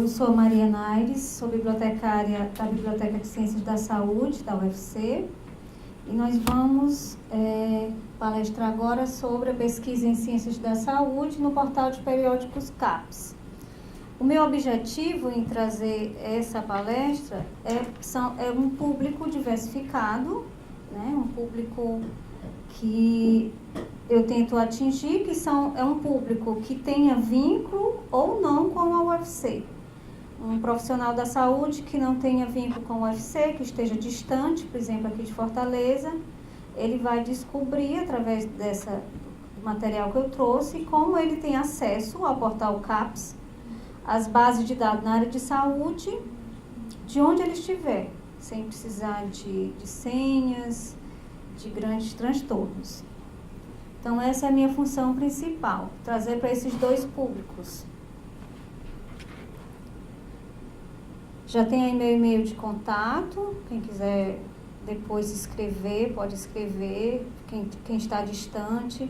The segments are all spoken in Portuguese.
Eu sou Maria Naires, sou bibliotecária da Biblioteca de Ciências da Saúde, da UFC, e nós vamos palestrar agora sobre a pesquisa em Ciências da Saúde no portal de periódicos CAPES. O meu objetivo em trazer essa palestra é um público diversificado, né? Um público que eu tento atingir, que é um público que tenha vínculo ou não com a UFC. Um profissional da saúde que não tenha vínculo com a UFC, que esteja distante, por exemplo, aqui de Fortaleza, ele vai descobrir, através do material que eu trouxe, como ele tem acesso ao portal CAPES, as bases de dados na área de saúde, de onde ele estiver, sem precisar de senhas, de grandes transtornos. Então, essa é a minha função principal, trazer para esses dois públicos. Já tem aí meu e-mail de contato, quem quiser depois escrever, pode escrever, quem está distante,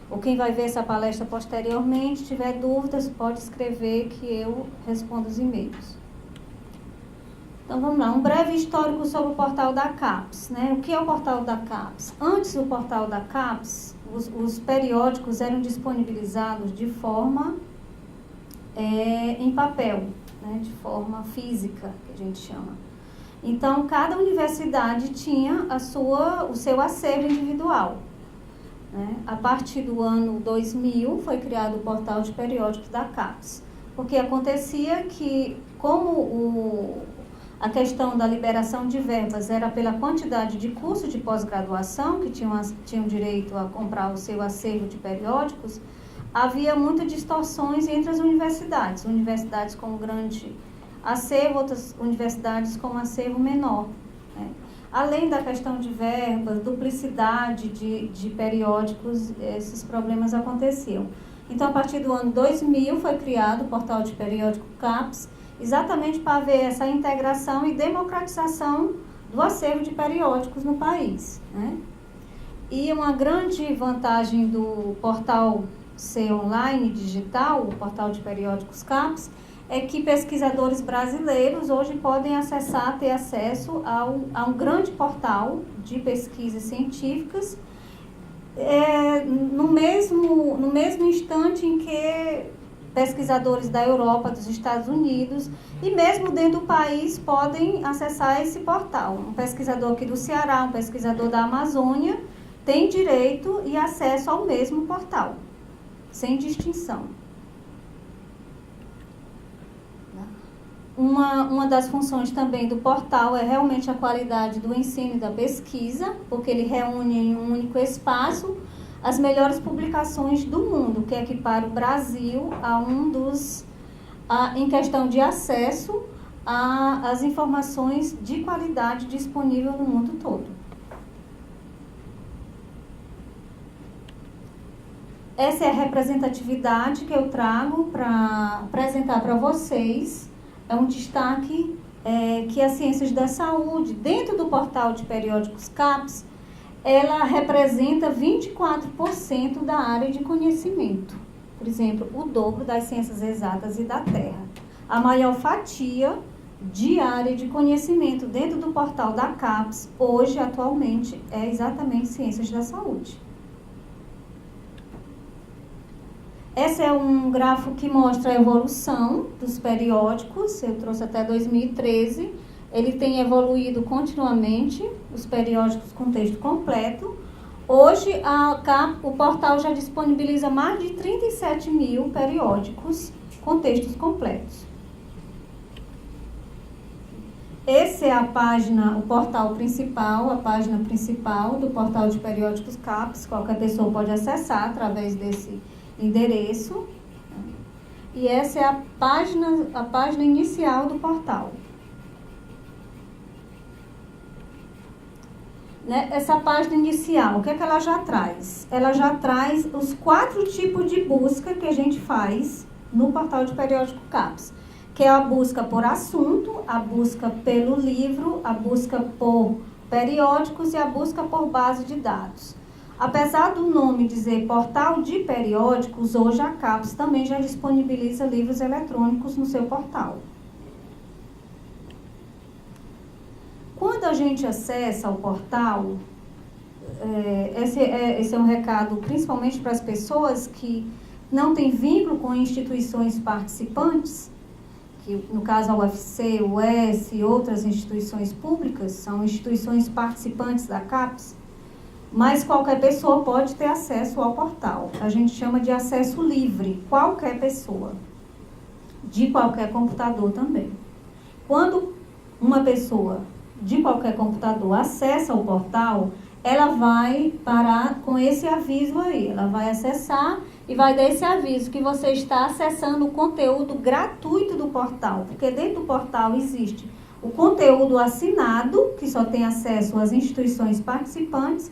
ou quem vai ver essa palestra posteriormente, tiver dúvidas, pode escrever que eu respondo os e-mails. Então, vamos lá, um breve histórico sobre o portal da CAPES, né? O que é o portal da CAPES? Antes do portal da CAPES, os periódicos eram disponibilizados de forma em papel, né? De forma física, que a gente chama. Então, cada universidade tinha o seu acervo individual, né? A partir do ano 2000, foi criado o portal de periódicos da CAPES, porque acontecia que, como a questão da liberação de verbas era pela quantidade de cursos de pós-graduação que tinham direito a comprar o seu acervo de periódicos, havia muitas distorções entre as universidades com grande acervo, outras universidades com acervo menor, né? Além da questão de verbas, duplicidade de periódicos, esses problemas aconteciam. Então, a partir do ano 2000, foi criado o portal de periódico CAPES, exatamente para ver essa integração e democratização do acervo de periódicos no país, né? E uma grande vantagem do portal ser online, digital, o portal de periódicos CAPES, é que pesquisadores brasileiros hoje podem ter acesso a um grande portal de pesquisas científicas no mesmo instante em que pesquisadores da Europa, dos Estados Unidos e mesmo dentro do país podem acessar esse portal. Um pesquisador aqui do Ceará, um pesquisador da Amazônia, tem direito e acesso ao mesmo portal, sem distinção. Uma das funções também do portal é realmente a qualidade do ensino e da pesquisa, porque ele reúne em um único espaço as melhores publicações do mundo, que equipara o Brasil em questão de acesso às informações de qualidade disponível no mundo todo. Essa é a representatividade que eu trago para apresentar para vocês. É um destaque que as Ciências da Saúde, dentro do portal de periódicos CAPES, ela representa 24% da área de conhecimento. Por exemplo, o dobro das ciências exatas e da Terra. A maior fatia de área de conhecimento dentro do portal da CAPES, hoje, atualmente, é exatamente Ciências da Saúde. Esse é um gráfico que mostra a evolução dos periódicos, eu trouxe até 2013. Ele tem evoluído continuamente, os periódicos com texto completo. Hoje, o portal já disponibiliza mais de 37 mil periódicos com textos completos. Essa é a página, o portal principal, a página principal do portal de periódicos CAPES. Qualquer pessoa pode acessar através desse endereço. E essa é a página inicial do portal. Essa página inicial, o que é que ela já traz? Ela já traz os 4 tipos de busca que a gente faz no portal de periódico CAPES, que é a busca por assunto, a busca pelo livro, a busca por periódicos e a busca por base de dados. Apesar do nome dizer portal de periódicos, hoje a CAPES também já disponibiliza livros eletrônicos no seu portal. Quando a gente acessa o portal, esse é um recado principalmente para as pessoas que não têm vínculo com instituições participantes, que no caso a UFC, o UES e outras instituições públicas, são instituições participantes da CAPES, mas qualquer pessoa pode ter acesso ao portal. A gente chama de acesso livre, qualquer pessoa, de qualquer computador também. Quando uma pessoa de qualquer computador acessa o portal, ela vai parar com esse aviso aí. Ela vai acessar e vai dar esse aviso que você está acessando o conteúdo gratuito do portal, porque dentro do portal existe o conteúdo assinado, que só tem acesso às instituições participantes,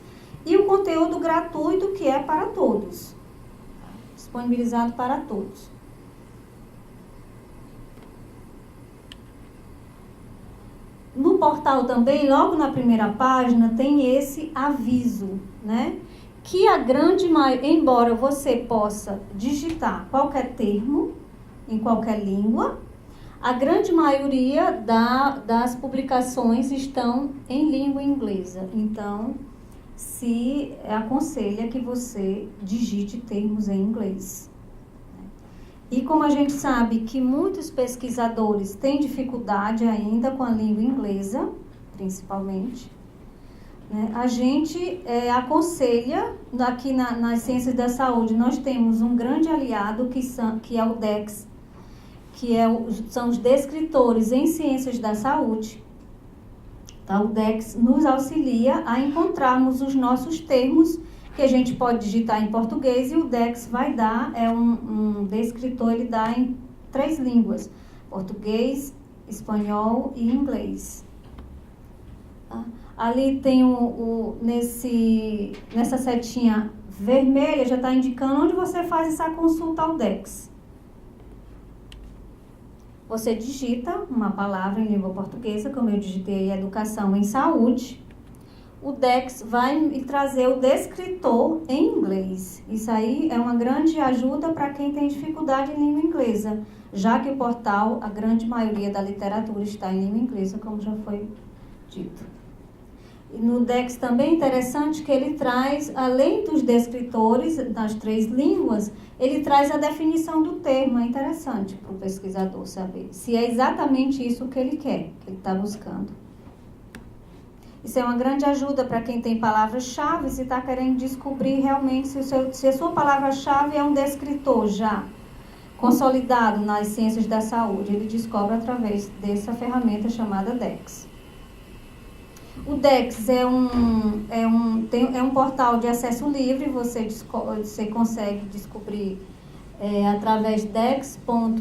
e o conteúdo gratuito, que é para todos, disponibilizado para todos. No portal também, logo na primeira página, tem esse aviso, né? Que a grande maioria, embora você possa digitar qualquer termo, em qualquer língua, a grande maioria das publicações estão em língua inglesa. Então, se aconselha que você digite termos em inglês. E como a gente sabe que muitos pesquisadores têm dificuldade ainda com a língua inglesa, principalmente, né, a gente aconselha, aqui nas ciências da saúde, nós temos um grande aliado que é o DEX, são os descritores em ciências da saúde. Tá? O DEX nos auxilia a encontrarmos os nossos termos que a gente pode digitar em português, e o DEX vai dar, um descritor, ele dá em 3 línguas, português, espanhol e inglês. Tá? Ali tem nessa setinha vermelha, já está indicando onde você faz essa consulta ao DEX. Você digita uma palavra em língua portuguesa, como eu digitei educação em saúde. O DEX vai me trazer o descritor em inglês. Isso aí é uma grande ajuda para quem tem dificuldade em língua inglesa, já que o portal, a grande maioria da literatura está em língua inglesa, como já foi dito. E no DEX também é interessante que ele traz, além dos descritores das 3 línguas, ele traz a definição do termo. É interessante para o pesquisador saber se é exatamente isso que ele quer, que ele está buscando. Isso é uma grande ajuda para quem tem palavras-chave e está querendo descobrir realmente se a sua palavra-chave é um descritor já consolidado nas ciências da saúde. Ele descobre através dessa ferramenta chamada DEX. O DEX é um portal de acesso livre, você consegue descobrir através dex.bvs.br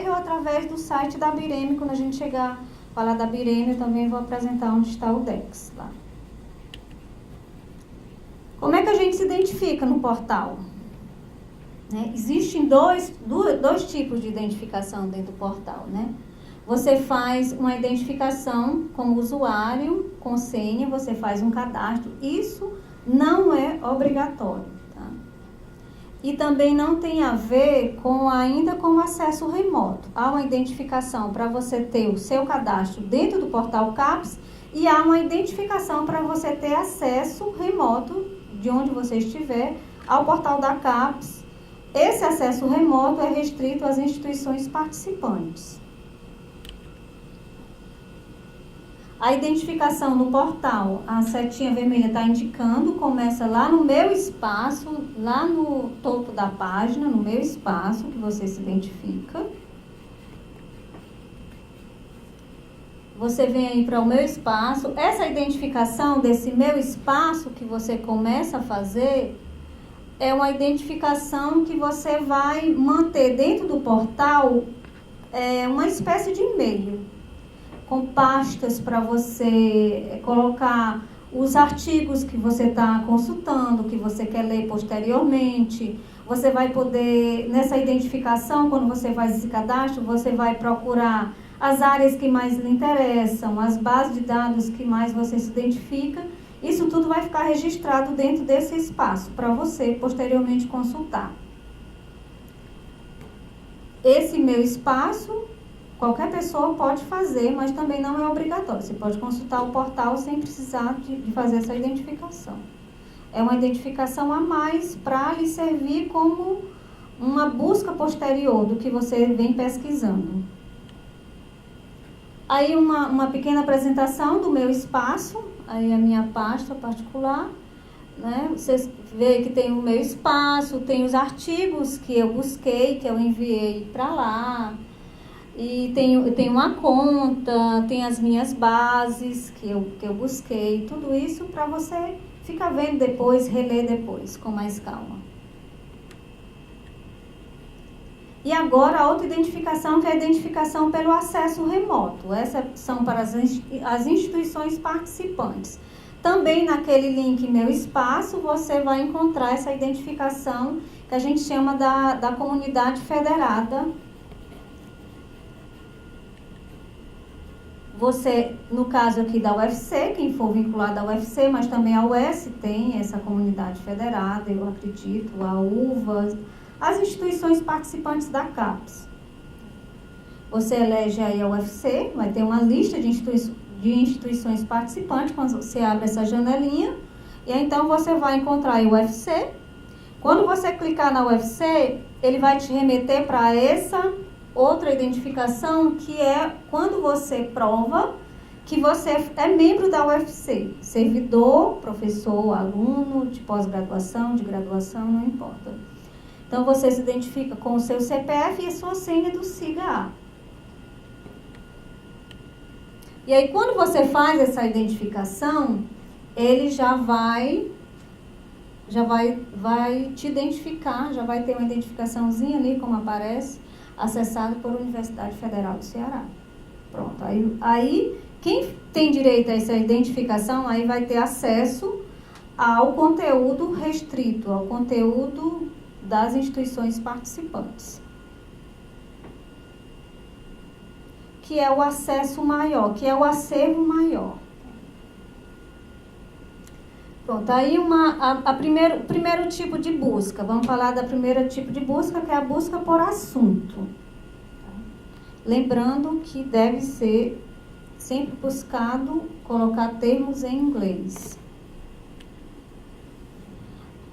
ou através do site da Bireme. Quando a gente chegar a falar da Bireme, eu também vou apresentar onde está o DEX lá. Como é que a gente se identifica no portal? Existem dois tipos de identificação dentro do portal, né? Você faz uma identificação como usuário, com senha, você faz um cadastro. Isso não é obrigatório, tá? E também não tem a ver ainda com o acesso remoto. Há uma identificação para você ter o seu cadastro dentro do portal CAPES e há uma identificação para você ter acesso remoto, de onde você estiver, ao portal da CAPES. Esse acesso remoto é restrito às instituições participantes. A identificação no portal, a setinha vermelha está indicando, começa lá no meu espaço, lá no topo da página, no meu espaço, que você se identifica. Você vem aí para o meu espaço. Essa identificação desse meu espaço que você começa a fazer é uma identificação que você vai manter dentro do portal, uma espécie de e-mail, com pastas para você colocar os artigos que você está consultando, que você quer ler posteriormente. Você vai poder, nessa identificação, quando você faz esse cadastro, você vai procurar as áreas que mais lhe interessam, as bases de dados que mais você se identifica, Isso tudo vai ficar registrado dentro desse espaço para você posteriormente consultar. Esse meu espaço, qualquer pessoa pode fazer, mas também não é obrigatório. Você pode consultar o portal sem precisar de fazer essa identificação. É uma identificação a mais para lhe servir como uma busca posterior do que você vem pesquisando. Aí uma pequena apresentação do meu espaço, aí a minha pasta particular, né? Vocês veem que tem o meu espaço, tem os artigos que eu busquei, que eu enviei para lá, e tem uma conta, tem as minhas bases que eu busquei, tudo isso para você ficar vendo depois, reler depois, com mais calma. E agora a outra identificação, que é a identificação pelo acesso remoto. Essas são para as instituições participantes. Também naquele link Meu Espaço, você vai encontrar essa identificação que a gente chama da comunidade federada. Você, no caso aqui da UFC, quem for vinculado à UFC, mas também a UES tem essa comunidade federada, eu acredito, a UVA, as instituições participantes da CAPES. Você elege aí a UFC, vai ter uma lista de instituições participantes, quando você abre essa janelinha, e aí, então você vai encontrar aí o UFC. Quando você clicar na UFC, ele vai te remeter para essa outra identificação, que é quando você prova que você é membro da UFC, servidor, professor, aluno, de pós-graduação, de graduação, não importa. Então, você se identifica com o seu CPF e a sua senha do SIGA-A. E aí, quando você faz essa identificação, ele já vai te identificar, já vai ter uma identificaçãozinha ali, como aparece, acessado por Universidade Federal do Ceará. Pronto, aí quem tem direito a essa identificação, aí vai ter acesso ao conteúdo restrito, ao conteúdo das instituições participantes, que é o acesso maior, que é o acervo maior. Pronto, aí o primeiro tipo de busca, vamos falar da primeira tipo de busca, que é a busca por assunto. Lembrando que deve ser sempre buscado colocar termos em inglês.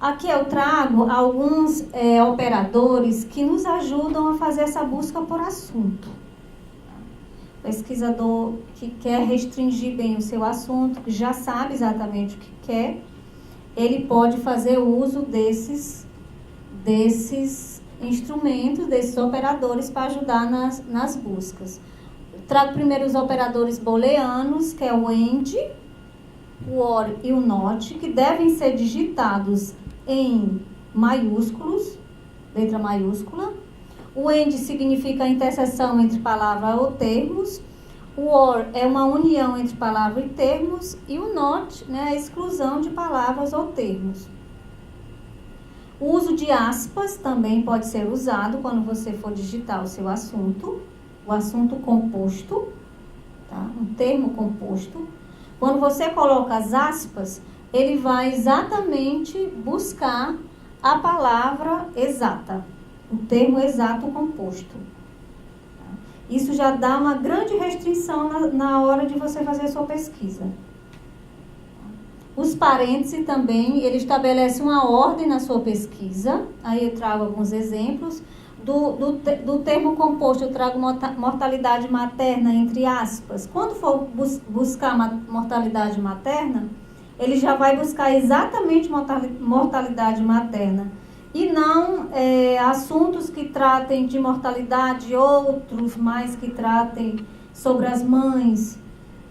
Aqui eu trago alguns operadores que nos ajudam a fazer essa busca por assunto. Pesquisador que quer restringir bem o seu assunto, que já sabe exatamente o que quer, ele pode fazer uso desses instrumentos, desses operadores para ajudar nas buscas. Trago primeiro os operadores booleanos, que é o AND, o OR e o NOT, que devem ser digitados em maiúsculos, letra maiúscula. O AND significa a interseção entre palavra ou termos. O OR é uma união entre palavra e termos. E o NOT, né, a exclusão de palavras ou termos. O uso de aspas também pode ser usado quando você for digitar o seu assunto. O assunto composto, tá? Um termo composto. Quando você coloca as aspas, ele vai exatamente buscar a palavra exata, o termo exato composto. Isso já dá uma grande restrição na hora de você fazer a sua pesquisa. Os parênteses também, ele estabelece uma ordem na sua pesquisa. Aí eu trago alguns exemplos. Do termo composto, eu trago mortalidade materna, entre aspas. Quando for buscar mortalidade materna, ele já vai buscar exatamente mortalidade materna. E não assuntos que tratem de mortalidade, outros mais que tratem sobre as mães.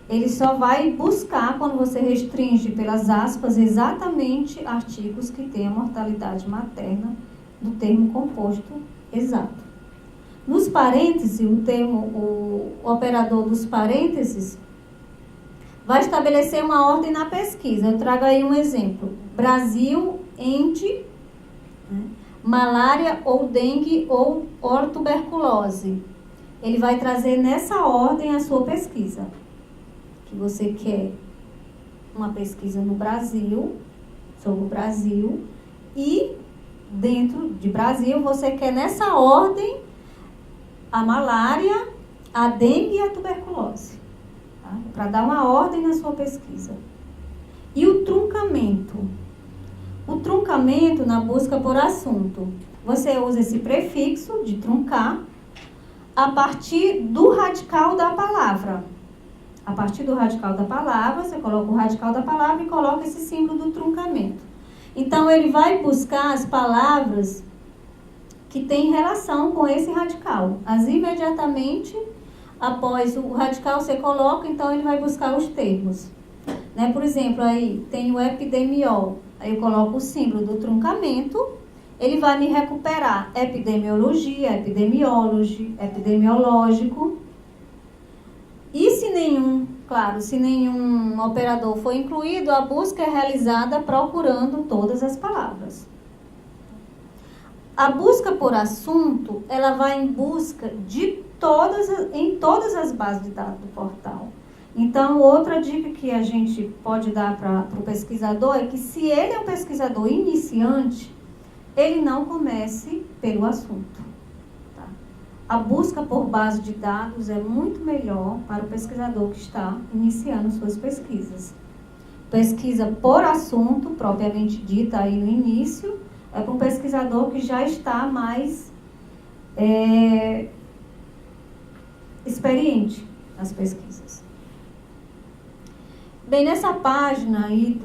Ele só vai buscar, quando você restringe pelas aspas, exatamente artigos que tenham mortalidade materna do termo composto exato. Nos parênteses, o operador dos parênteses vai estabelecer uma ordem na pesquisa. Eu trago aí um exemplo. Brasil, ente, malária ou dengue ou tuberculose. Ele vai trazer nessa ordem a sua pesquisa que você quer uma pesquisa no Brasil, sobre o Brasil, e dentro de Brasil você quer nessa ordem a malária, a dengue e a tuberculose, tá? Para dar uma ordem na sua pesquisa. E o truncamento? O truncamento na busca por assunto. Você usa esse prefixo de truncar a partir do radical da palavra. A partir do radical da palavra, você coloca o radical da palavra e coloca esse símbolo do truncamento. Então, ele vai buscar as palavras que têm relação com esse radical. As imediatamente após o radical você coloca, então ele vai buscar os termos. Né? Por exemplo, aí tem o epidemiol. Aí eu coloco o símbolo do truncamento. Ele vai me recuperar epidemiologia, epidemiológico. E se nenhum operador for incluído, a busca é realizada procurando todas as palavras. A busca por assunto, ela vai em busca de em todas as bases de dados do portal. Então, outra dica que a gente pode dar para o pesquisador é que se ele é um pesquisador iniciante, ele não comece pelo assunto. Tá? A busca por base de dados é muito melhor para o pesquisador que está iniciando suas pesquisas. Pesquisa por assunto, propriamente dita aí no início, é para um pesquisador que já está mais experiente nas pesquisas. Bem, nessa página aí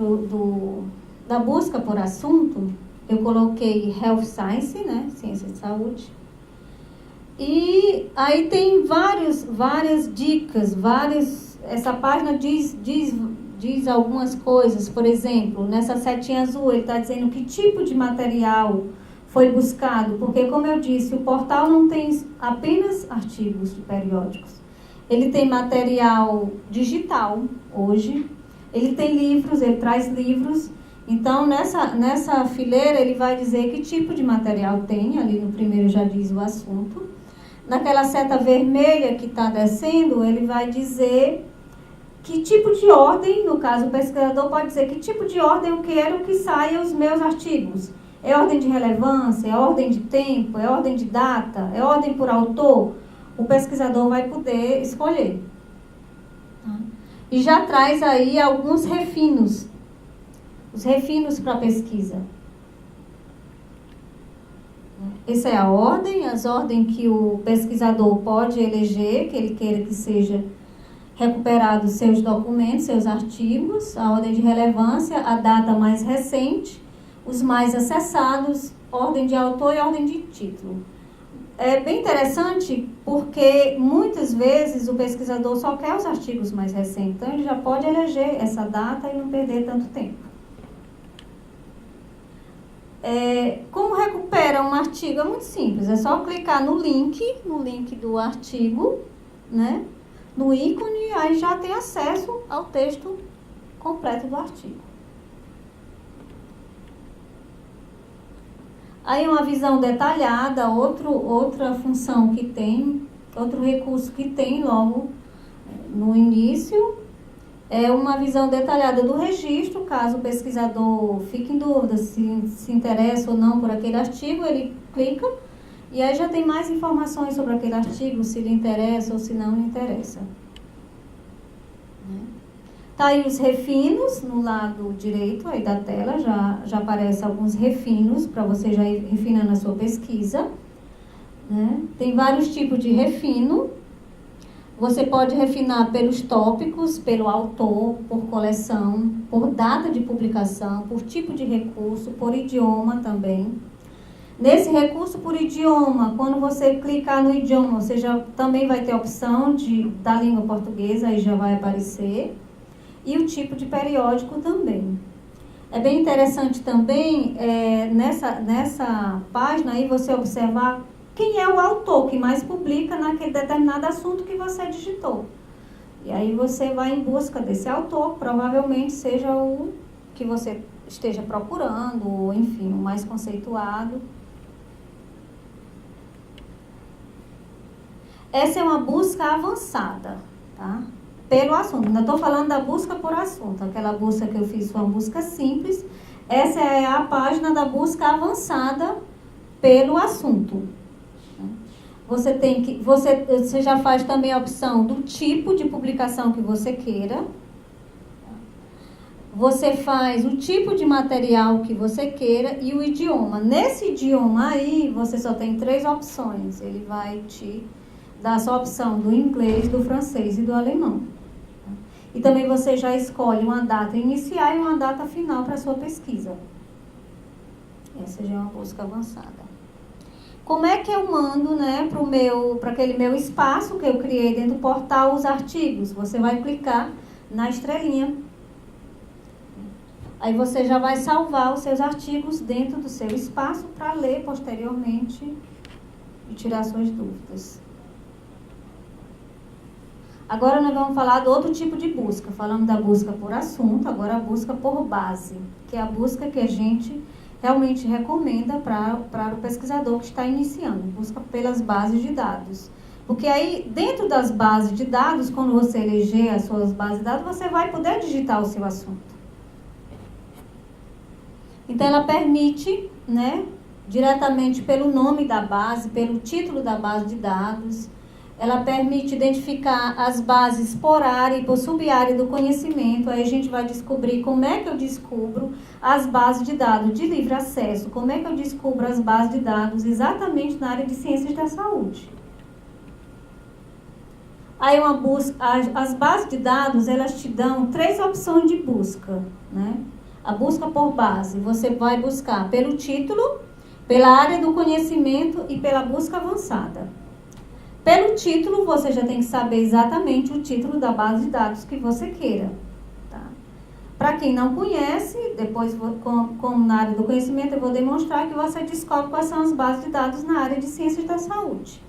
da busca por assunto, eu coloquei Health Science, né? Ciência de saúde. E aí tem várias dicas, essa página diz algumas coisas. Por exemplo, nessa setinha azul, ele está dizendo que tipo de material foi buscado, porque, como eu disse, o portal não tem apenas artigos de periódicos. Ele tem material digital, hoje. Ele tem livros, ele traz livros. Então, nessa fileira, ele vai dizer que tipo de material tem. Ali no primeiro já diz o assunto. Naquela seta vermelha que está descendo, ele vai dizer que tipo de ordem, no caso, o pesquisador pode dizer que tipo de ordem eu quero que saia os meus artigos. É ordem de relevância, é ordem de tempo, é ordem de data, é ordem por autor. O pesquisador vai poder escolher. Tá? E já traz aí alguns refinos. Os refinos para a pesquisa. Essa é a ordem, as ordens que o pesquisador pode eleger, que ele queira que seja recuperado seus documentos, seus artigos, a ordem de relevância, a data mais recente, os mais acessados, ordem de autor e ordem de título. É bem interessante porque muitas vezes o pesquisador só quer os artigos mais recentes, então ele já pode eleger essa data e não perder tanto tempo. Como recupera um artigo? É muito simples, é só clicar no link do artigo, né? No ícone, aí já tem acesso ao texto completo do artigo. Aí uma visão detalhada, outra função que tem, outro recurso que tem logo no início, é uma visão detalhada do registro, caso o pesquisador fique em dúvida se interessa ou não por aquele artigo, ele clica e aí já tem mais informações sobre aquele artigo, se lhe interessa ou se não lhe interessa. Tá aí os refinos no lado direito aí da tela, já aparecem alguns refinos para você já ir refinando a sua pesquisa. Né? Tem vários tipos de refino. Você pode refinar pelos tópicos, pelo autor, por coleção, por data de publicação, por tipo de recurso, por idioma também. Nesse recurso por idioma, quando você clicar no idioma, você já também vai ter a opção da língua portuguesa, aí já vai aparecer. E o tipo de periódico também. É bem interessante também, nessa página aí, você observar quem é o autor que mais publica naquele determinado assunto que você digitou. E aí você vai em busca desse autor, provavelmente seja o que você esteja procurando, ou enfim, o mais conceituado. Essa é uma busca avançada, tá? pelo assunto. Ainda estou falando da busca por assunto. Aquela busca que eu fiz foi uma busca simples. Essa é a página da busca avançada pelo assunto. Você já faz também a opção do tipo de publicação que você queira. Você faz o tipo de material que você queira e o idioma. Nesse idioma aí, você só tem 3 opções. Ele vai te dar a sua opção do inglês, do francês e do alemão. E também você já escolhe uma data inicial e uma data final para a sua pesquisa. Essa já é uma busca avançada. Como é que eu mando, né, para aquele meu espaço que eu criei dentro do portal os artigos? Você vai clicar na estrelinha. Aí você já vai salvar os seus artigos dentro do seu espaço para ler posteriormente e tirar suas dúvidas. Agora nós vamos falar do outro tipo de busca. Falamos da busca por assunto, agora a busca por base, que é a busca que a gente realmente recomenda para o pesquisador que está iniciando, busca pelas bases de dados. Porque aí, dentro das bases de dados, quando você eleger as suas bases de dados, você vai poder digitar o seu assunto. Então, ela permite, né, diretamente pelo nome da base, pelo título da base de dados, ela permite identificar as bases por área e por sub-área do conhecimento. Aí a gente vai descobrir como é que eu descubro as bases de dados de livre acesso, como é que eu descubro as bases de dados exatamente na área de ciências da saúde. Aí uma busca, as bases de dados, elas te dão 3 opções de busca, né? A busca por base, você vai buscar pelo título, pela área do conhecimento e pela busca avançada. Pelo título, você já tem que saber exatamente o título da base de dados que você queira. Tá? Para quem não conhece, depois, como na área do conhecimento, eu vou demonstrar que você descobre quais são as bases de dados na área de ciências da saúde.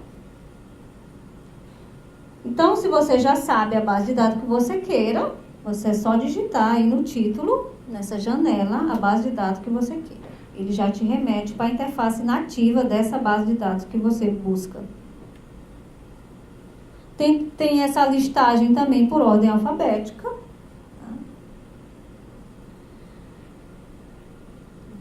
Então, se você já sabe a base de dados que você queira, você é só digitar aí no título, nessa janela, a base de dados que você queira. Ele já te remete para a interface nativa dessa base de dados que você busca. Tem essa listagem também por ordem alfabética, tá?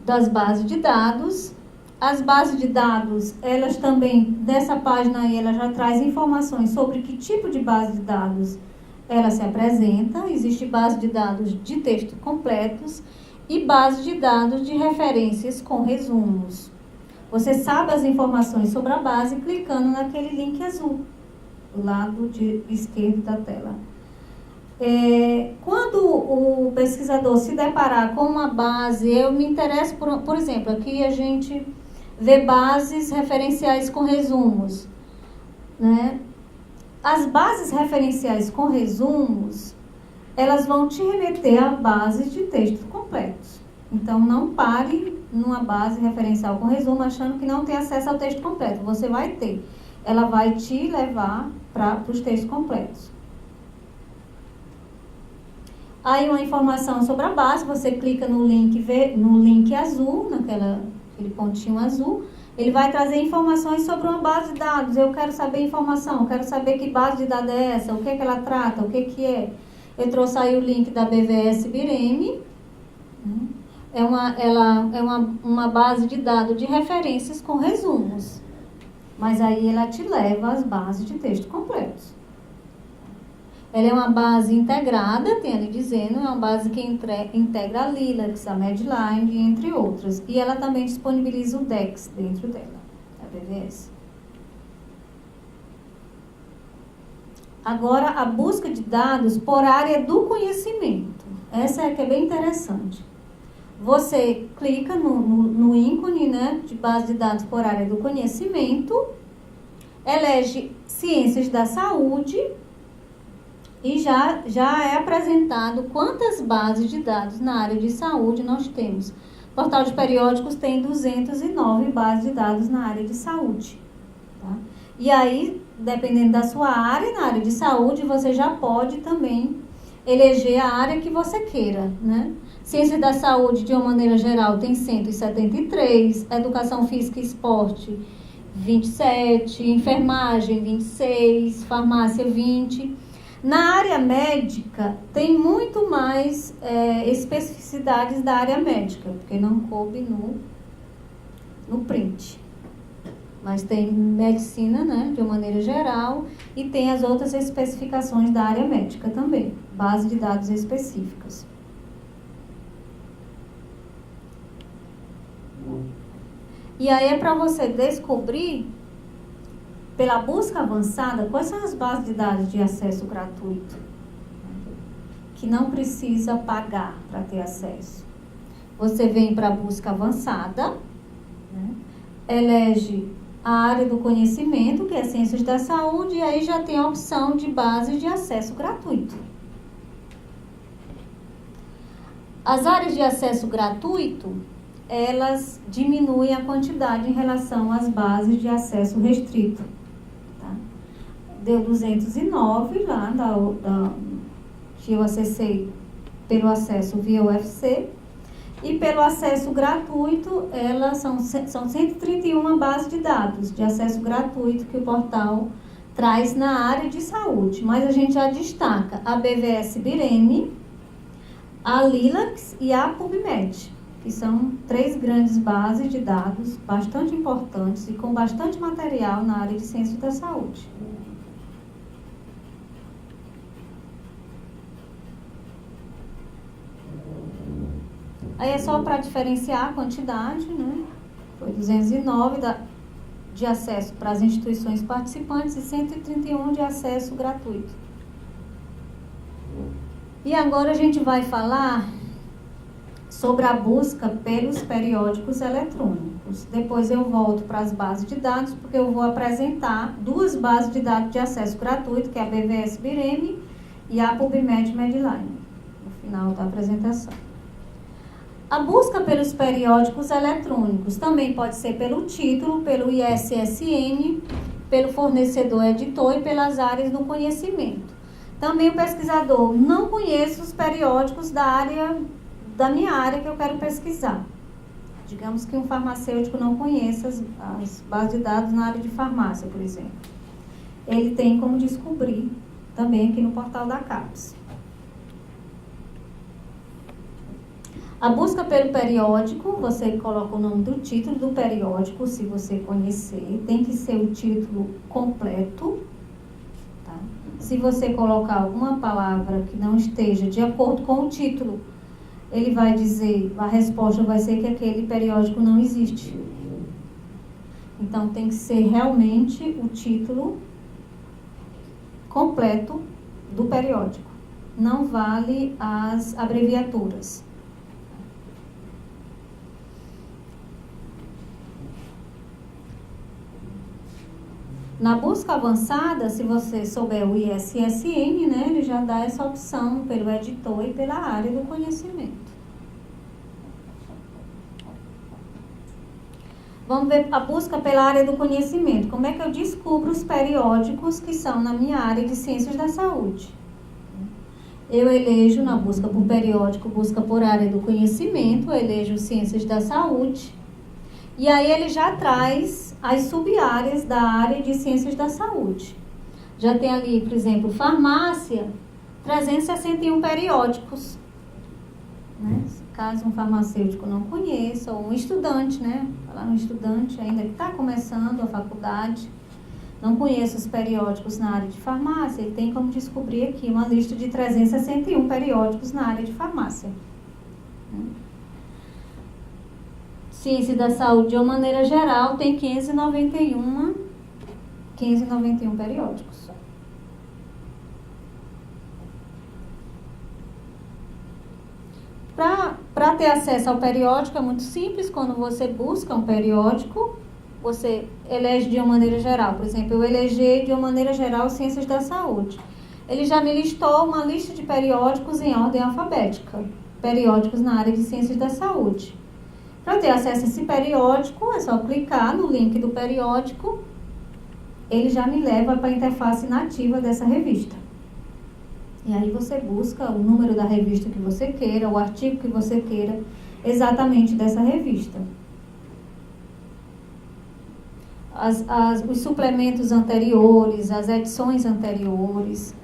Das bases de dados. As bases de dados, elas também, dessa página aí, ela já traz informações sobre que tipo de base de dados ela se apresenta. Existe base de dados de texto completos e base de dados de referências com resumos. Você sabe as informações sobre a base clicando naquele link azul, do lado esquerdo da tela. Quando o pesquisador se deparar com uma base, eu me interesso, por exemplo, aqui a gente vê bases referenciais com resumos, né? As bases referenciais com resumos, elas vão te remeter a bases de textos completos. Então, não pare numa base referencial com resumo achando que não tem acesso ao texto completo. Você vai ter. Ela vai te levar para os textos completos. Aí uma informação sobre a base, você clica no link azul, naquele pontinho azul, ele vai trazer informações sobre uma base de dados. Eu quero saber informação, quero saber que base de dados é essa, o que é que ela trata, o que que é. Eu trouxe aí o link da BVS Bireme. É uma base de dados de referências com resumos. Mas aí ela te leva às bases de texto completos. Ela é uma base integrada, tem ali dizendo, é uma base que integra a Lilacs, a Medline, entre outras. E ela também disponibiliza o DEX dentro dela, a BVS. Agora, a busca de dados por área do conhecimento. Essa é que é bem interessante. Você clica no ícone, né, de base de dados por área do conhecimento, elege Ciências da Saúde e já é apresentado quantas bases de dados na área de saúde nós temos. O portal de periódicos tem 209 bases de dados na área de saúde. Tá? E aí, dependendo da sua área, na área de saúde, você já pode também eleger a área que você queira, né? Ciência da saúde, de uma maneira geral, tem 173, educação física e esporte, 27, enfermagem, 26, farmácia, 20. Na área médica, tem muito mais especificidades da área médica, porque não coube no print. Mas tem medicina, né, de uma maneira geral, e tem as outras especificações da área médica também, base de dados específicas. E aí é para você descobrir, pela busca avançada, quais são as bases de dados de acesso gratuito, que não precisa pagar para ter acesso. Você vem para a busca avançada, né, elege a área do conhecimento, que é Ciências da Saúde, e aí já tem a opção de base de acesso gratuito. As áreas de acesso gratuito, elas diminuem a quantidade em relação às bases de acesso restrito. Tá? Deu 209 lá, que eu acessei pelo acesso via UFC. E pelo acesso gratuito, elas são 131 bases de dados de acesso gratuito que o portal traz na área de saúde. Mas a gente já destaca a BVS Bireme, a Lilacs e a PubMed, que são 3 grandes bases de dados bastante importantes e com bastante material na área de ciências da saúde. Aí é só para diferenciar a quantidade, né? Foi 209 de acesso para as instituições participantes e 131 de acesso gratuito. E agora a gente vai falar sobre a busca pelos periódicos eletrônicos. Depois eu volto para as bases de dados, porque eu vou apresentar 2 bases de dados de acesso gratuito, que é a BVS Bireme e a PubMed Medline, no final da apresentação. A busca pelos periódicos eletrônicos também pode ser pelo título, pelo ISSN, pelo fornecedor editor e pelas áreas do conhecimento. Também o pesquisador não conhece os periódicos da minha área que eu quero pesquisar. Digamos que um farmacêutico não conheça as bases de dados na área de farmácia, por exemplo. Ele tem como descobrir também aqui no portal da CAPES. A busca pelo periódico, você coloca o nome do título do periódico, se você conhecer. Tem que ser o título completo. Tá? Se você colocar alguma palavra que não esteja de acordo com o título, ele vai dizer, a resposta vai ser que aquele periódico não existe. Então, tem que ser realmente o título completo do periódico. Não vale as abreviaturas. Na busca avançada, se você souber o ISSN, né, ele já dá essa opção pelo editor e pela área do conhecimento. Vamos ver a busca pela área do conhecimento. Como é que eu descubro os periódicos que são na minha área de ciências da saúde? Eu elejo na busca por periódico, busca por área do conhecimento, eu elejo ciências da saúde. E aí ele já traz as sub-áreas da área de ciências da saúde. Já tem ali, por exemplo, farmácia, 361 periódicos. Né? Caso um farmacêutico não conheça, ou um estudante, né? Falar um estudante ainda que está começando a faculdade, não conheça os periódicos na área de farmácia, ele tem como descobrir aqui uma lista de 361 periódicos na área de farmácia. Ciência da saúde, de uma maneira geral, tem 591 periódicos. Para ter acesso ao periódico é muito simples. Quando você busca um periódico, você elege de uma maneira geral. Por exemplo, eu elegi de uma maneira geral Ciências da Saúde. Ele já me listou uma lista de periódicos em ordem alfabética. Periódicos na área de Ciências da Saúde. Para ter acesso a esse periódico, é só clicar no link do periódico. Ele já me leva para a interface nativa dessa revista. E aí você busca o número da revista que você queira, o artigo que você queira, exatamente dessa revista. Os suplementos anteriores, as edições anteriores,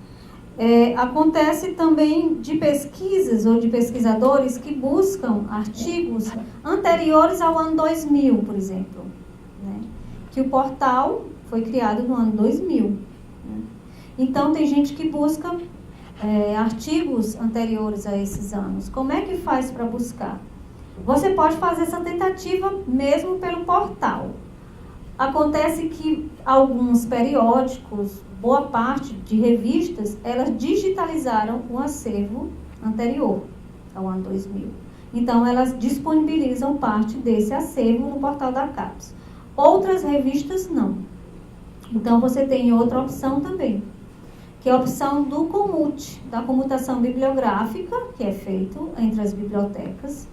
Acontece também de pesquisas ou de pesquisadores que buscam artigos anteriores ao ano 2000, por exemplo, né? Que o portal foi criado no ano 2000. Né? Então, tem gente que busca artigos anteriores a esses anos. Como é que faz para buscar? Você pode fazer essa tentativa mesmo pelo portal. Acontece que alguns periódicos, boa parte de revistas, elas digitalizaram o acervo anterior ao ano 2000. Então, elas disponibilizam parte desse acervo no portal da CAPES. Outras revistas, não. Então, você tem outra opção também, que é a opção do comute, da comutação bibliográfica, que é feito entre as bibliotecas.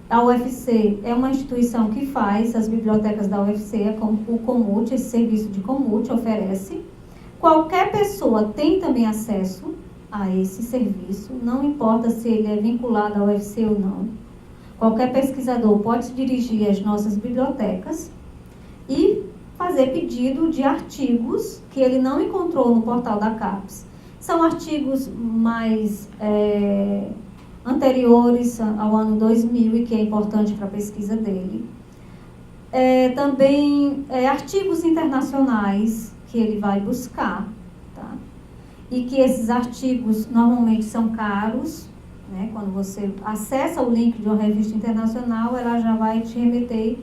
A UFC é uma instituição que faz, as bibliotecas da UFC, o comute, esse serviço de comute oferece. Qualquer pessoa tem também acesso a esse serviço, não importa se ele é vinculado à UFC ou não. Qualquer pesquisador pode se dirigir às nossas bibliotecas e fazer pedido de artigos que ele não encontrou no portal da CAPES. São artigos mais anteriores ao ano 2000 e que é importante para a pesquisa dele. Também artigos internacionais que ele vai buscar, tá? E que esses artigos normalmente são caros, né? Quando você acessa o link de uma revista internacional, ela já vai te remeter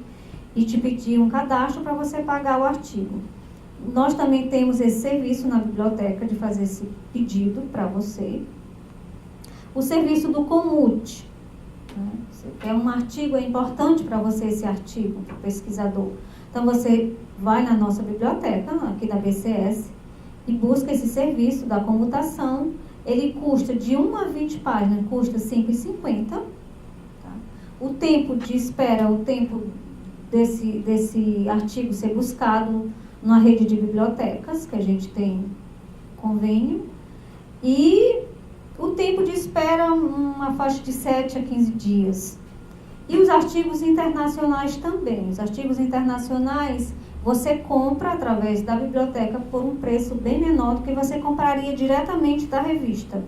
e te pedir um cadastro para você pagar o artigo. Nós também temos esse serviço na biblioteca de fazer esse pedido para você. O serviço do comute, né? Você quer um artigo, é importante para você esse artigo, para o pesquisador. Então, você vai na nossa biblioteca, aqui da BCS, e busca esse serviço da comutação. Ele custa de 1 a 20 páginas, custa R$ 5,50. Tá? O tempo de espera, o tempo desse artigo ser buscado numa rede de bibliotecas, que a gente tem convênio, e o tempo de espera, uma faixa de 7 a 15 dias. E os artigos internacionais também. Os artigos internacionais você compra através da biblioteca por um preço bem menor do que você compraria diretamente da revista.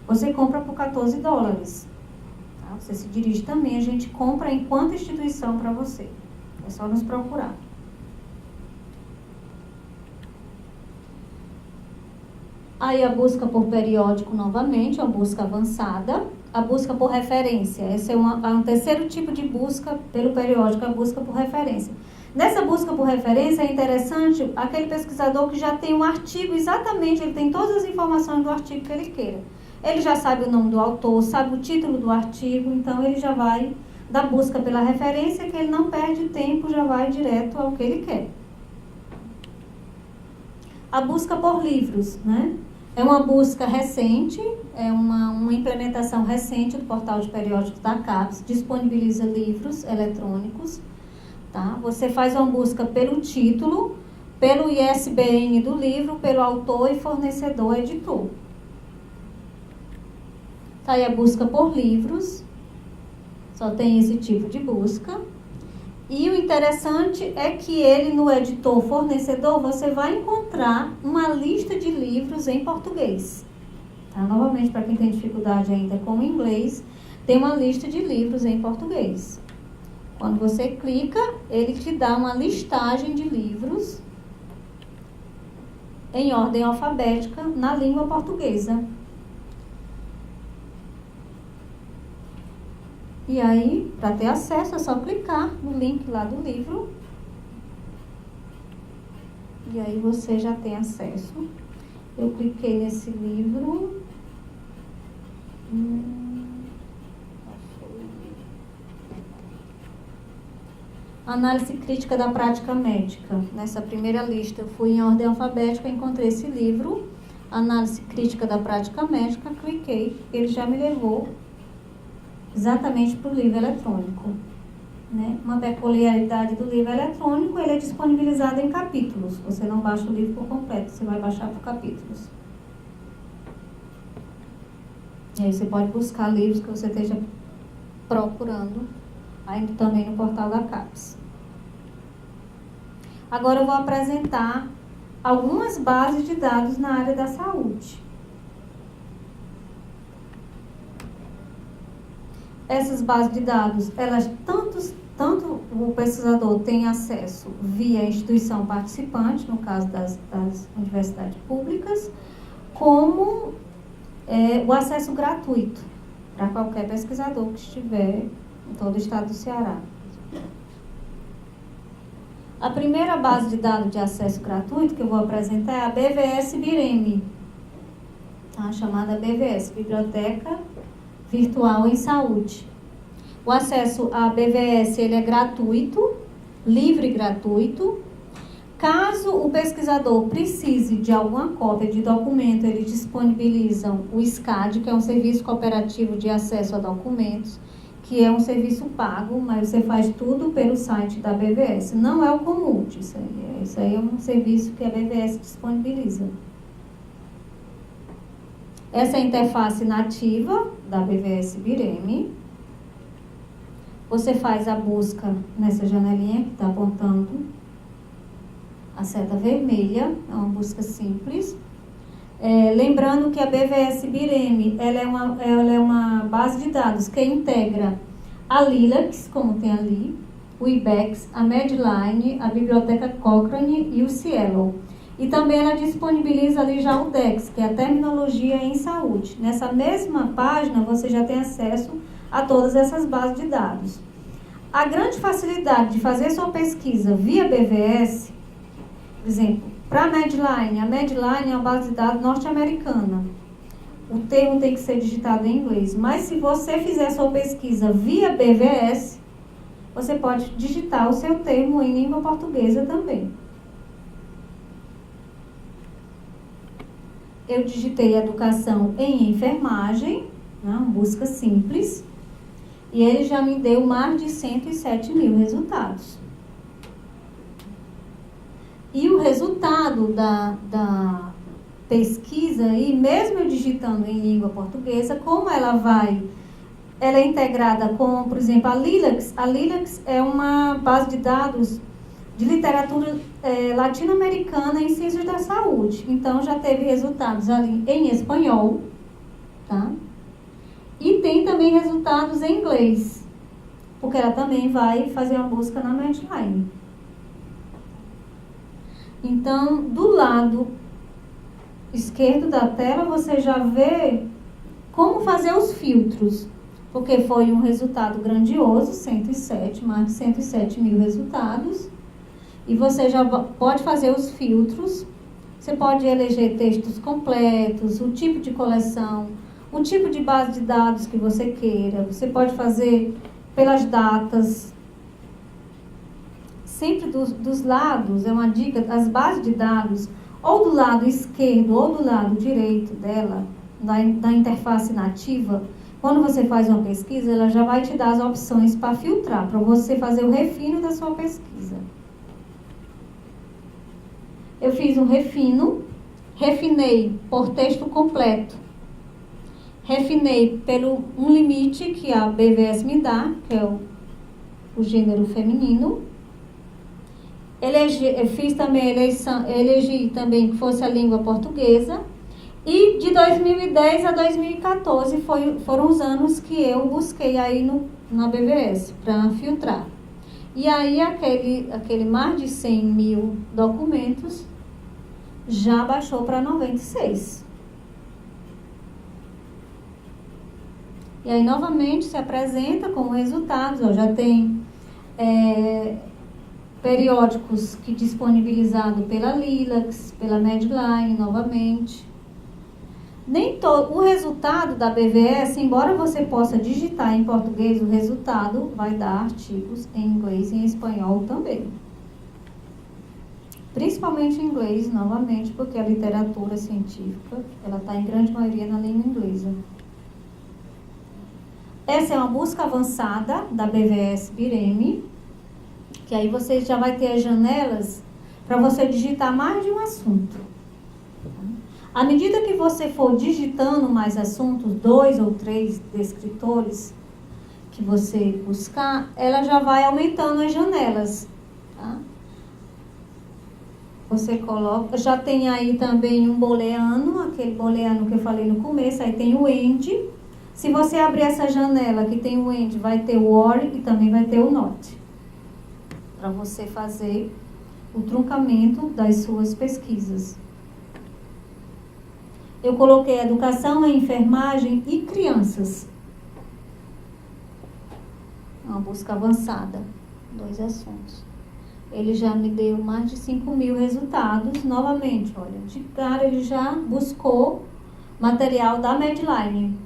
Você compra por $14. Tá? Você se dirige também, a gente compra enquanto instituição para você. É só nos procurar. Aí a busca por periódico novamente, a busca avançada. A busca por referência. Esse é um terceiro tipo de busca pelo periódico, a busca por referência. Nessa busca por referência é interessante aquele pesquisador que já tem um artigo exatamente, ele tem todas as informações do artigo que ele queira. Ele já sabe o nome do autor, sabe o título do artigo, então ele já vai da busca pela referência, que ele não perde tempo, já vai direto ao que ele quer. A busca por livros, né? É uma busca recente, é uma implementação recente do portal de periódicos da CAPES, disponibiliza livros eletrônicos, tá? Você faz uma busca pelo título, pelo ISBN do livro, pelo autor e fornecedor editor. Tá aí a busca por livros, só tem esse tipo de busca. E o interessante é que ele, no editor fornecedor, você vai encontrar uma lista de livros em português. Tá? Novamente, para quem tem dificuldade ainda com o inglês, tem uma lista de livros em português. Quando você clica, ele te dá uma listagem de livros em ordem alfabética na língua portuguesa. E aí, para ter acesso, é só clicar no link lá do livro. E aí você já tem acesso. Eu cliquei nesse livro. Análise crítica da prática médica. Nessa primeira lista, eu fui em ordem alfabética, encontrei esse livro, Análise crítica da prática médica, cliquei, ele já me levou exatamente para o livro eletrônico. Né? Uma peculiaridade do livro eletrônico, ele é disponibilizado em capítulos. Você não baixa o livro por completo, você vai baixar por capítulos. E aí você pode buscar livros que você esteja procurando, aí também no portal da CAPES. Agora eu vou apresentar algumas bases de dados na área da saúde. essas bases de dados, elas tanto o pesquisador tem acesso via instituição participante, no caso das universidades públicas, como o acesso gratuito para qualquer pesquisador que estiver em todo o estado do Ceará. A primeira base de dados de acesso gratuito que eu vou apresentar é a BVS Bireme, tá? Chamada BVS, Biblioteca Virtual em Saúde. O acesso à BVS ele é gratuito, livre e gratuito. Caso o pesquisador precise de alguma cópia de documento, eles disponibilizam o SCAD, que é um serviço cooperativo de acesso a documentos, que é um serviço pago, mas você faz tudo pelo site da BVS. Não é o Comult, isso aí é um serviço que a BVS disponibiliza. Essa é a interface nativa da BVS Bireme. Você faz a busca nessa janelinha que está apontando a seta vermelha, é uma busca simples. Lembrando que a BVS Bireme ela é uma base de dados que integra a Lilacs, como tem ali, o IBEX, a Medline, a Biblioteca Cochrane e o Cielo. E também ela disponibiliza ali já o DEX, que é a Terminologia em Saúde. Nessa mesma página você já tem acesso a todas essas bases de dados. A grande facilidade de fazer sua pesquisa via BVS, por exemplo, para a Medline é uma base de dados norte-americana. O termo tem que ser digitado em inglês. Mas se você fizer sua pesquisa via BVS, você pode digitar o seu termo em língua portuguesa também. Eu digitei educação em enfermagem, né, uma busca simples, e ele já me deu mais de 107 mil resultados. E o resultado da pesquisa aí, mesmo eu digitando em língua portuguesa, como ela é integrada com, por exemplo, a Lilacs. A Lilacs é uma base de dados de literatura latino-americana em ciências da saúde. Então, já teve resultados ali em espanhol, tá? E tem também resultados em inglês, porque ela também vai fazer uma busca na Medline. Então, do lado esquerdo da tela, você já vê como fazer os filtros, porque foi um resultado grandioso, mais de 107 mil resultados. E você já pode fazer os filtros, você pode eleger textos completos, o tipo de coleção, o tipo de base de dados que você queira. Você pode fazer pelas datas. Sempre dos lados, é uma dica, as bases de dados, ou do lado esquerdo ou do lado direito dela, da interface nativa, quando você faz uma pesquisa, ela já vai te dar as opções para filtrar, para você fazer o refino da sua pesquisa. Eu fiz um refinei por texto completo, refinei pelo um limite que a BVS me dá, que é o gênero feminino. Elegi também que fosse a língua portuguesa. E de 2010 a 2014 foram os anos que eu busquei aí na BVS para filtrar. E aí aquele mais de 100 mil documentos já baixou para 96. E aí novamente se apresenta como resultados. Já tem periódicos que disponibilizado pela Lilacs, pela Medline novamente. O resultado da BVS, embora você possa digitar em português, o resultado vai dar artigos em inglês e em espanhol também. Principalmente em inglês, novamente, porque a literatura científica, ela está em grande maioria na língua inglesa. Essa é uma busca avançada da BVS Bireme, que aí você já vai ter as janelas para você digitar mais de um assunto. À medida que você for digitando mais assuntos, 2 ou 3 descritores que você buscar, ela já vai aumentando as janelas, tá? Você coloca, já tem aí também um booleano, aquele booleano que eu falei no começo, aí tem o AND. Se você abrir essa janela que tem o AND, vai ter o OR e também vai ter o NOT. Para você fazer o truncamento das suas pesquisas. Eu coloquei educação em enfermagem e crianças. Uma busca avançada. 2 assuntos. Ele já me deu mais de 5.000 resultados. Novamente, olha, de cara ele já buscou material da Medline.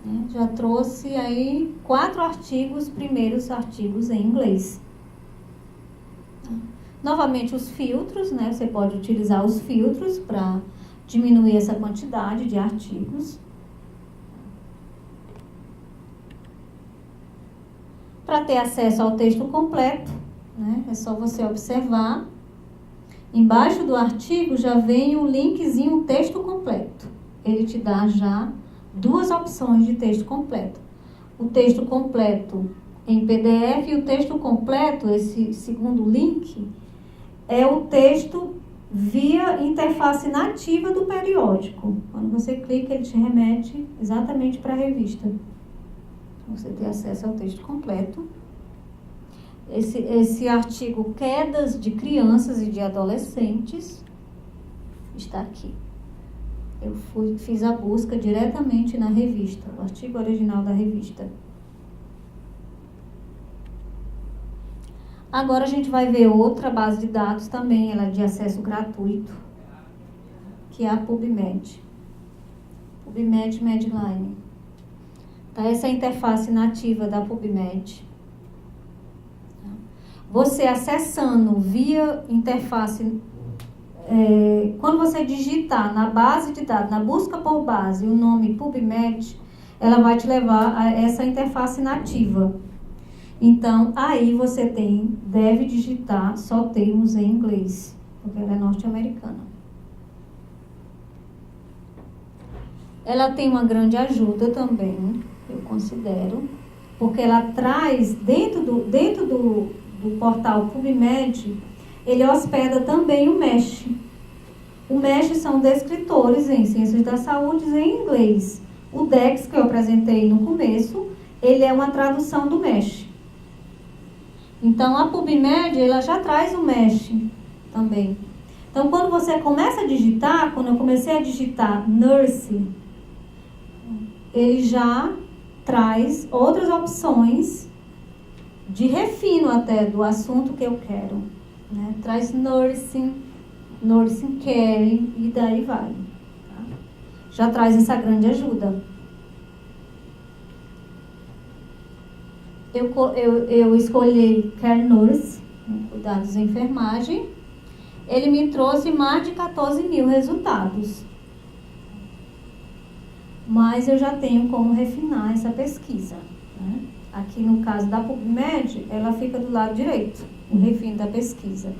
Né? Já trouxe aí 4 artigos, primeiros artigos em inglês. Novamente os filtros, né? Você pode utilizar os filtros para diminuir essa quantidade de artigos. Para ter acesso ao texto completo, né? É só você observar. Embaixo do artigo já vem o linkzinho texto completo. Ele te dá já 2 opções de texto completo. O texto completo em PDF e o texto completo, esse segundo link, é o texto via interface nativa do periódico. Quando você clica, ele te remete exatamente para a revista. Você ter acesso ao texto completo. Esse artigo Quedas de Crianças e de Adolescentes está aqui. Eu fiz a busca diretamente na revista, o artigo original da revista. Agora a gente vai ver outra base de dados também, ela é de acesso gratuito, que é a PubMed. PubMed Medline. Tá, essa é a interface nativa da PubMed. Você acessando via interface, quando você digitar na base de dados, na busca por base, o nome PubMed, ela vai te levar a essa interface nativa. Então, aí você deve digitar só termos em inglês, porque ela é norte-americana. Ela tem uma grande ajuda também, eu considero, porque ela traz, dentro do portal PubMed, ele hospeda também o MESH. O MESH são descritores em ciências da saúde em inglês. O DEX, que eu apresentei no começo, ele é uma tradução do MESH. Então, a PubMed, ela já traz o MESH também. Então, quando você começa a digitar, quando eu comecei a digitar nurse, ele já traz outras opções de refino até do assunto que eu quero. Né? Traz nursing care e daí vai. Tá? Já traz essa grande ajuda. Eu escolhi Care Nurse, cuidados em enfermagem. Ele me trouxe mais de 14.000 resultados. Mas eu já tenho como refinar essa pesquisa. Né? Aqui no caso da PubMed, ela fica do lado direito, o refino da pesquisa.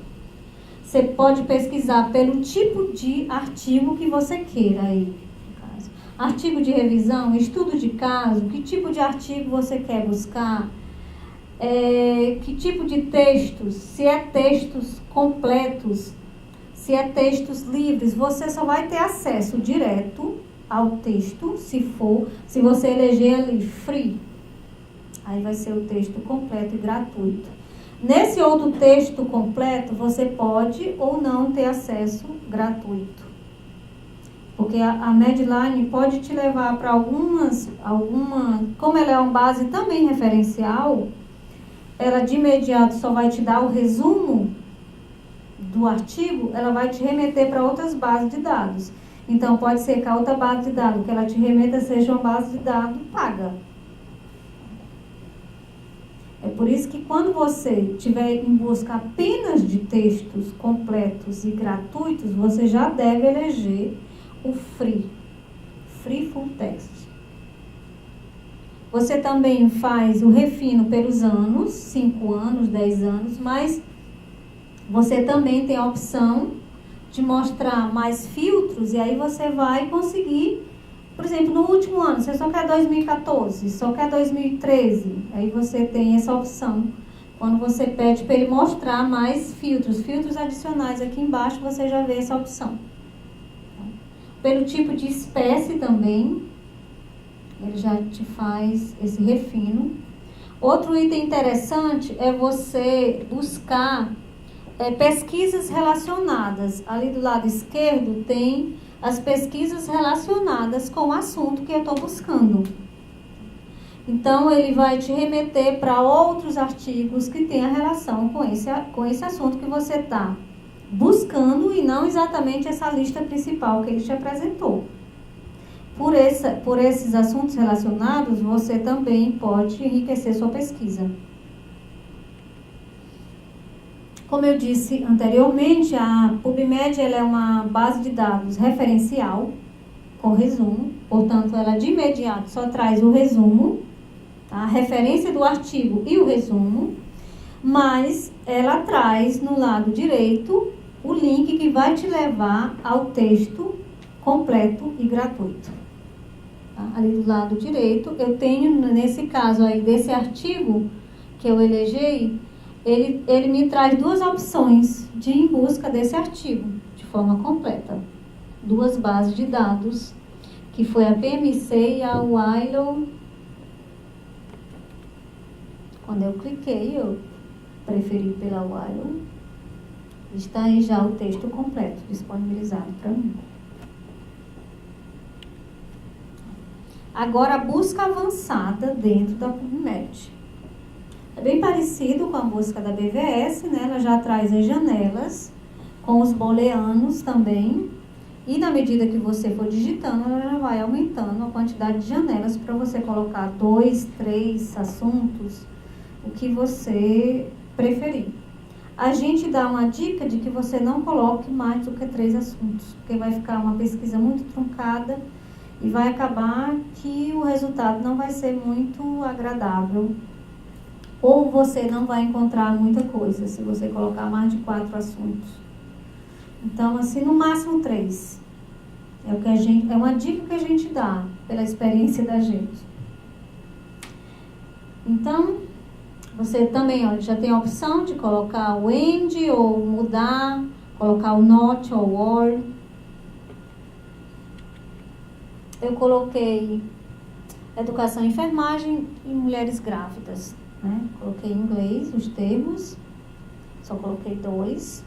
Você pode pesquisar pelo tipo de artigo que você queira aí. Artigo de revisão, estudo de caso, que tipo de artigo você quer buscar? Que tipo de textos, se é textos completos, se é textos livres, você só vai ter acesso direto ao texto, se você eleger ali free, aí vai ser o texto completo e gratuito. Nesse outro texto completo, você pode ou não ter acesso gratuito, porque a Medline pode te levar para como ela é uma base também referencial, ela de imediato só vai te dar o resumo do artigo, ela vai te remeter para outras bases de dados. Então, pode ser que a outra base de dados que ela te remeta seja uma base de dados paga. É por isso que quando você estiver em busca apenas de textos completos e gratuitos, você já deve eleger o Free Full Text. Você também faz o refino pelos anos, 5 anos, 10 anos, mas você também tem a opção de mostrar mais filtros e aí você vai conseguir, por exemplo, no último ano, você só quer 2014, só quer 2013, aí você tem essa opção. Quando você pede para ele mostrar mais filtros adicionais aqui embaixo, você já vê essa opção. Pelo tipo de espécie também, Ele já te faz esse refino. Outro item interessante é você buscar pesquisas relacionadas. Ali do lado esquerdo tem as pesquisas relacionadas com o assunto que eu estou buscando. Então, ele vai te remeter para outros artigos que tenham relação com esse assunto que você está buscando e não exatamente essa lista principal que ele te apresentou. Por esses assuntos relacionados, você também pode enriquecer sua pesquisa. Como eu disse anteriormente, a PubMed ela é uma base de dados referencial com resumo, portanto, ela de imediato só traz o resumo, a referência do artigo e o resumo, mas ela traz no lado direito o link que vai te levar ao texto completo e gratuito. Tá? Ali do lado direito, eu tenho, nesse caso aí, desse artigo que eu elegei, ele me traz duas opções de ir em busca desse artigo, de forma completa. Duas bases de dados, que foi a PMC e a Willow. Quando eu cliquei, eu preferi pela Willow. Está aí já o texto completo, disponibilizado para mim. Agora, a busca avançada dentro da PubMed. É bem parecido com a busca da BVS, né? Ela já traz as janelas, com os booleanos também. E na medida que você for digitando, ela já vai aumentando a quantidade de janelas para você colocar 2, 3 assuntos, o que você preferir. A gente dá uma dica de que você não coloque mais do que 3 assuntos, porque vai ficar uma pesquisa muito truncada e vai acabar que o resultado não vai ser muito agradável. Ou você não vai encontrar muita coisa se você colocar mais de 4 assuntos. Então, assim, no máximo 3. É uma dica que a gente dá pela experiência da gente. Então, você também, olha, já tem a opção de colocar o AND ou mudar, colocar o NOT ou o OR. Eu coloquei educação e enfermagem e mulheres grávidas. Né? Coloquei em inglês os termos, só coloquei 2.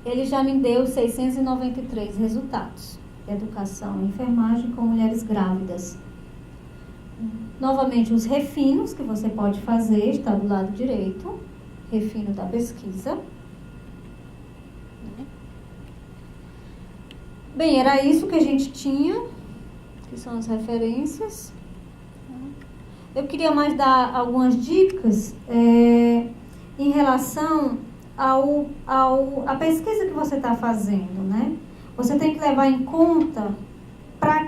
Ele já me deu 693 resultados. Educação e enfermagem com mulheres grávidas. Novamente, os refinos que você pode fazer, está do lado direito. Refino da pesquisa. Bem, era isso que a gente tinha, que são as referências. Eu queria mais dar algumas dicas em relação à pesquisa que você está fazendo, né? Você tem que levar em conta para o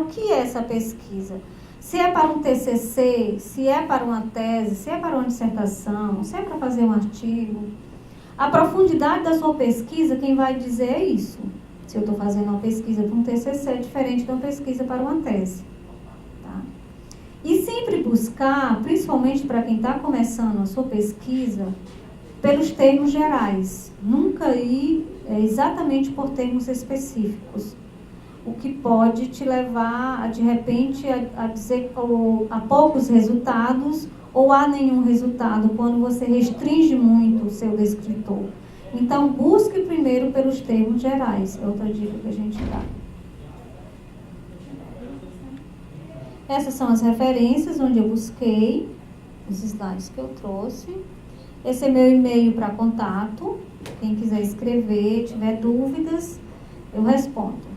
que é essa pesquisa. Se é para um TCC, se é para uma tese, se é para uma dissertação, se é para fazer um artigo. A profundidade da sua pesquisa, quem vai dizer é isso. Se eu estou fazendo uma pesquisa para um TCC, é diferente de uma pesquisa para uma tese. Tá? E sempre buscar, principalmente para quem está começando a sua pesquisa, pelos termos gerais. Nunca ir exatamente por termos específicos. O que pode te levar, de repente, a dizer a poucos resultados ou a nenhum resultado, quando você restringe muito o seu descritor. Então, busque primeiro pelos termos gerais. É outra dica que a gente dá. Essas são as referências onde eu busquei os slides que eu trouxe. Esse é meu e-mail para contato. Quem quiser escrever, tiver dúvidas, eu respondo.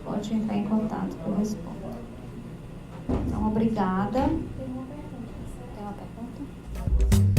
Pode entrar em contato que eu respondo. Então, obrigada. Tem uma pergunta?